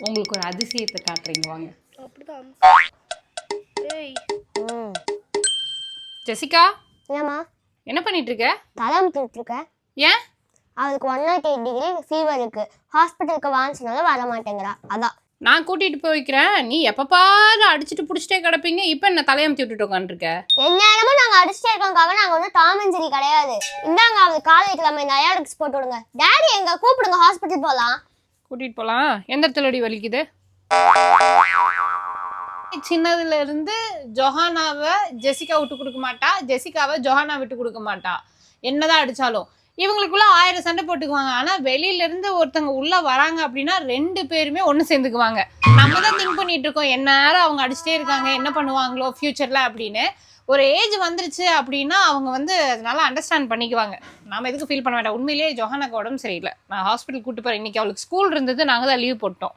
உங்களுக்கு ஒரு அதிசயத்தை காட்டுறீங்க வாங்க. அப்படிதான். ஏய் ஜெசிகா, ஏம்மா என்ன பண்ணிட்டு இருக்க? தலைமுத்திட்டு இருக்க. ஏன்? அவளுக்கு 108 டிகிரி ஃபீவர் இருக்கு. ஹாஸ்பிட்டலுக்கு வாங்கினாலும் வர மாட்டேங்கிறா. அதான் நான் கூட்டிட்டு போய் வைக்கிறேன். நீ எப்ப பாரு அடிச்சுட்டு புடிச்சிட்டே கிடப்பீங்க. இப்ப என்ன தலையமுத்தி விட்டுட்டு உட்காந்துருக்க? எந்நேரமும் நாங்க அடிச்சுட்டே இருக்கோம்காக நாங்க வந்து டாமஞ்சேரி கிடையாது. இந்தாங்க அவளுக்கு கால் வைக்கலாமா, இந்த அயாடிக்ஸ் போட்டு விடுங்க. டாடி எங்க கூப்பிடுங்க, ஹாஸ்பிட்டல் போலாம். கூட்டிட்டு போலாம். எந்த இடத்துலடி வலிக்குது? சின்னதுல இருந்து ஜொஹானாவை ஜெசிகா விட்டு கொடுக்க மாட்டா, ஜெசிகாவை ஜொஹானா விட்டு கொடுக்க மாட்டா. என்னதான் அடிச்சாலும் இவங்களுக்குள்ள 1000 சண்டை போட்டுக்குவாங்க. ஆனா வெளியில இருந்து ஒருத்தவங்க உள்ள வராங்க அப்படின்னா 2 பேருமே ஒண்ணு சேர்ந்துக்குவாங்க. நம்ம தான் திங்க் பண்ணிட்டு இருக்கோம் என்ன நேரம் அவங்க அடிச்சுட்டே இருக்காங்க, என்ன பண்ணுவாங்களோ ஃபியூச்சர்ல அப்படின்னு. ஒரு ஏஜ் வந்துருச்சு அப்படின்னா அவங்க வந்து அதனால அண்டர்ஸ்டாண்ட் பண்ணிக்குவாங்க. நாம எதுக்கு ஃபீல் பண்ண வேண்டாம். உண்மையிலேயே ஜொஹானாக்கு உடம்பு சரியில்லை. நான் ஹாஸ்பிட்டல் கூட்டு போறேன். இன்னைக்கு அவளுக்கு ஸ்கூல் இருந்தது, நாங்க தான் லீவ் போட்டோம்.